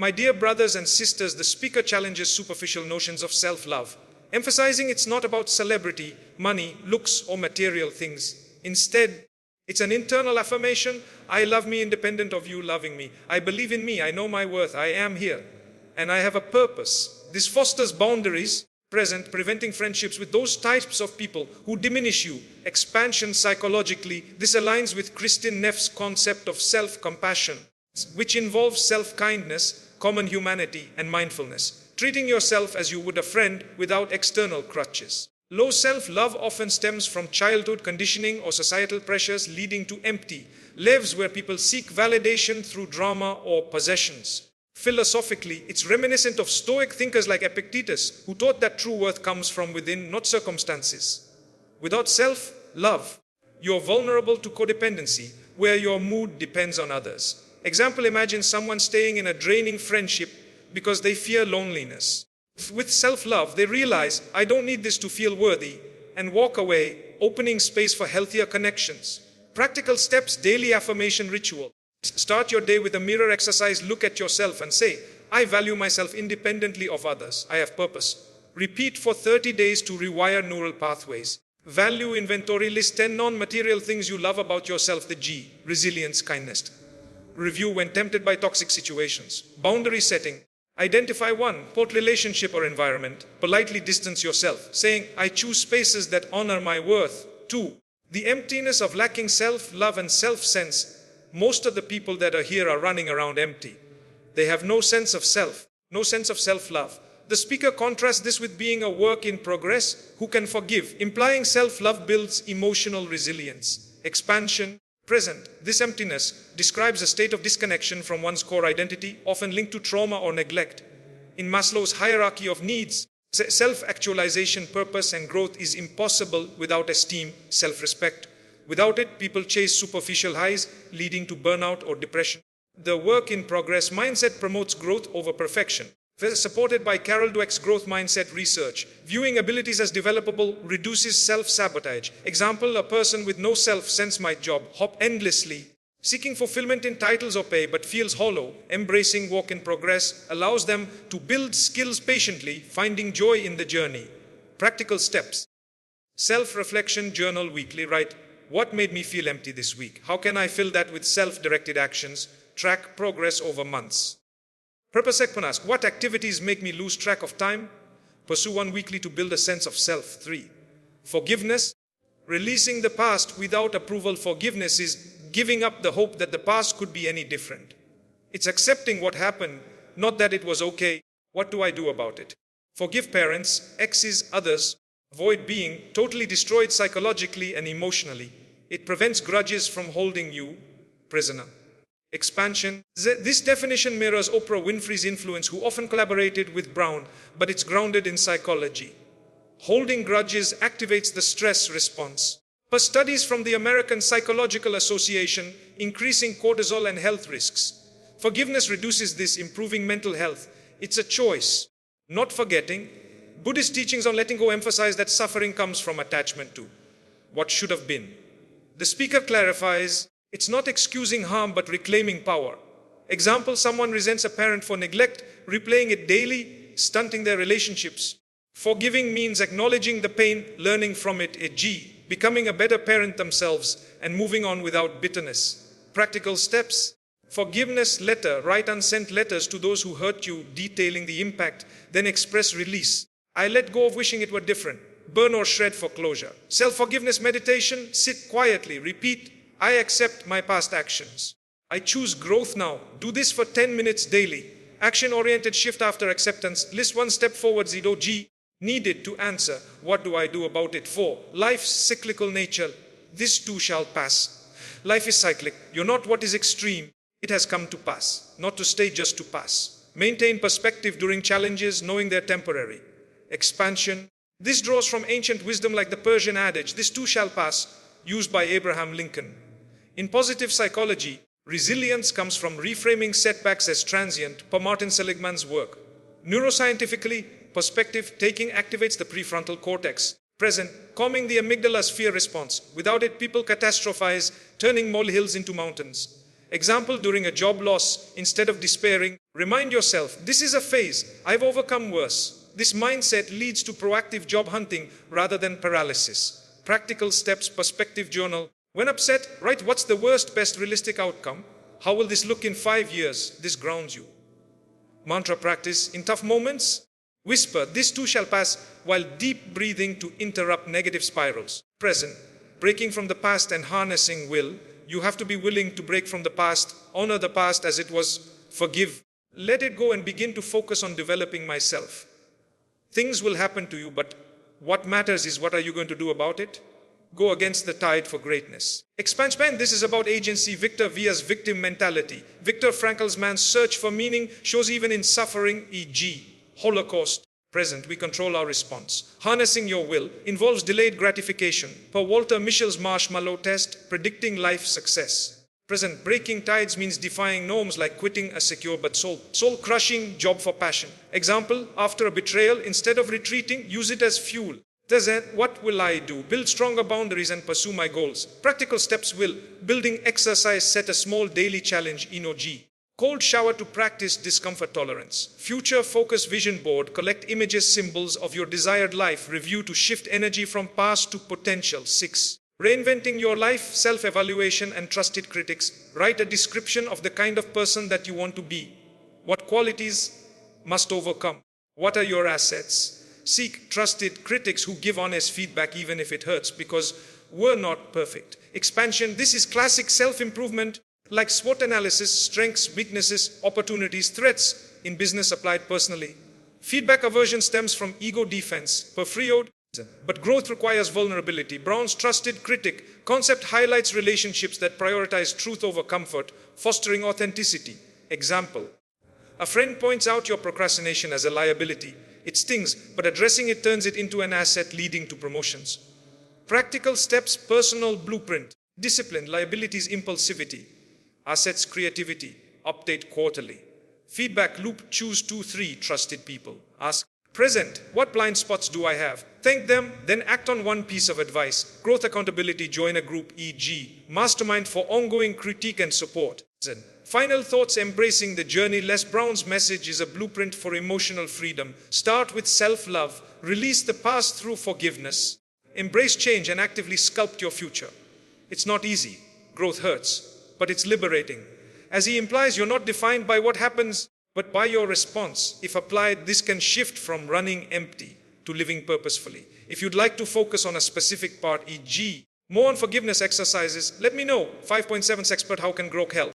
My dear brothers and sisters, the speaker challenges superficial notions of self-love, emphasizing it's not about celebrity, money, looks, or material things. Instead, it's an internal affirmation. I love me independent of you loving me. I believe in me. I know my worth. I am here. And I have a purpose. This fosters boundaries, present, preventing friendships with those types of people who diminish you. Expansion psychologically, this aligns with Christian Neff's concept of self-compassion, which involves self-kindness, common humanity, and mindfulness, treating yourself as you would a friend without external crutches. Low self-love often stems from childhood conditioning or societal pressures, leading to empty lives where people seek validation through drama or possessions. Philosophically, it's reminiscent of Stoic thinkers like Epictetus, who taught that true worth comes from within, not circumstances. Without self-love, you're vulnerable to codependency, where your mood depends on others. Example, imagine someone staying in a draining friendship because they fear loneliness. With self-love, they realize, I don't need this to feel worthy, and walk away, opening space for healthier connections. Practical steps, daily affirmation ritual. Start your day with a mirror exercise. Look at yourself and say, I value myself independently of others. I have purpose. Repeat for 30 days to rewire neural pathways. Value inventory. List 10 non-material things you love about yourself. The G, resilience, kindness. Review when tempted by toxic situations. Boundary setting. Identify one, port relationship or environment. Politely distance yourself, saying, I choose spaces that honor my worth. 2. The emptiness of lacking self-love and self-sense. Most of the people that are here are running around empty. They have no sense of self, no sense of self-love. The speaker contrasts this with being a work in progress who can forgive, implying self-love builds emotional resilience. Expansion, present. This emptiness describes a state of disconnection from one's core identity, often linked to trauma or neglect. In Maslow's hierarchy of needs, self-actualization, purpose, and growth is impossible without esteem, self-respect. Without it, people chase superficial highs, leading to burnout or depression. The work in progress mindset promotes growth over perfection. Supported by Carol Dweck's growth mindset research, viewing abilities as developable reduces self-sabotage. Example, a person with no self-sense might job hop endlessly, seeking fulfillment in titles or pay, but feels hollow. Embracing work in progress allows them to build skills patiently, finding joy in the journey. Practical steps. Self-reflection journal weekly. Write, what made me feel empty this week? How can I fill that with self-directed actions? Track progress over months. Purpose ask, what activities make me lose track of time? Pursue one weekly to build a sense of self. 3. Forgiveness. Releasing the past without approval. Forgiveness is giving up the hope that the past could be any different. It's accepting what happened, not that it was okay. What do I do about it? Forgive parents, exes, others. Avoid being totally destroyed psychologically and emotionally. It prevents grudges from holding you prisoner. Expansion. This definition mirrors Oprah Winfrey's influence, who often collaborated with Brown, but it's grounded in psychology. Holding grudges activates the stress response. Per studies from the American Psychological Association, increasing cortisol and health risks. Forgiveness reduces this, improving mental health. It's a choice, not forgetting. Buddhist teachings on letting go emphasize that suffering comes from attachment to what should have been. The speaker clarifies, it's not excusing harm but reclaiming power. Example, someone resents a parent for neglect, replaying it daily, stunting their relationships. Forgiving means acknowledging the pain, learning from it. A G, becoming a better parent themselves and moving on without bitterness. Practical steps. Forgiveness letter. Write unsent letters to those who hurt you, detailing the impact, then express release. I let go of wishing it were different. Burn or shred for closure. Self-forgiveness meditation. Sit quietly. Repeat, I accept my past actions. I choose growth now. Do this for 10 minutes daily. Action-oriented shift after acceptance. List one step forward. Zero G. Needed to answer, what do I do about it? 4. Life's cyclical nature. This too shall pass. Life is cyclic. You're not what is extreme. It has come to pass. Not to stay, just to pass. Maintain perspective during challenges, knowing they're temporary. Expansion. This draws from ancient wisdom like the Persian adage, this too shall pass, used by Abraham Lincoln. In positive psychology, resilience comes from reframing setbacks as transient, per Martin Seligman's work. Neuroscientifically, perspective taking activates the prefrontal cortex, present, calming the amygdala's fear response. Without it, people catastrophize, turning molehills into mountains. Example, during a job loss, instead of despairing, remind yourself, this is a phase, I've overcome worse. This mindset leads to proactive job hunting rather than paralysis. Practical steps, perspective journal. When upset, write what's the worst, best realistic outcome? How will this look in 5 years? This grounds you. Mantra practice. In tough moments, whisper, this too shall pass, while deep breathing to interrupt negative spirals. Present. Breaking from the past and harnessing will. You have to be willing to break from the past, honor the past as it was, forgive. Let it go and begin to focus on developing myself. Things will happen to you, but what matters is what are you going to do about it? Go against the tide for greatness. Expand. This is about agency. Viktor Via's victim mentality. Viktor Frankl's man's search for meaning shows even in suffering, e.g. Holocaust. Present, we control our response. Harnessing your will involves delayed gratification. Per Walter Mischel's marshmallow test, predicting life success. Present, breaking tides means defying norms like quitting a secure but soul-crushing job for passion. Example, after a betrayal, instead of retreating, use it as fuel. Present, what will I do? Build stronger boundaries and pursue my goals. Practical steps will. Building exercise, set a small daily challenge, Ino-G. Cold shower to practice discomfort tolerance. Future focus vision board, collect images, symbols of your desired life. Review to shift energy from past to potential. 6. Reinventing your life, self-evaluation and trusted critics. Write a description of the kind of person that you want to be. What qualities must overcome? What are your assets? Seek trusted critics who give honest feedback even if it hurts, because we're not perfect. Expansion, this is classic self-improvement. Like SWOT analysis, strengths, weaknesses, opportunities, threats in business applied personally. Feedback aversion stems from ego defense, per Freud, but growth requires vulnerability. Brown's trusted critic concept highlights relationships that prioritize truth over comfort, fostering authenticity. Example, a friend points out your procrastination as a liability. It stings, but addressing it turns it into an asset, leading to promotions. Practical steps, personal blueprint. Discipline, liabilities, impulsivity. Assets, creativity. Update quarterly. Feedback loop, choose 2-3 trusted people. Ask, present, what blind spots do I have? Thank them, then act on one piece of advice. Growth accountability, join a group, e.g. mastermind for ongoing critique and support. Final thoughts, embracing the journey. Les Brown's message is a blueprint for emotional freedom. Start with self-love. Release the past through forgiveness. Embrace change and actively sculpt your future. It's not easy. Growth hurts. But it's liberating. As he implies, you're not defined by what happens, but by your response. If applied, this can shift from running empty to living purposefully. If you'd like to focus on a specific part, e.g., more on forgiveness exercises, let me know. 5.7 expert, how can growth help?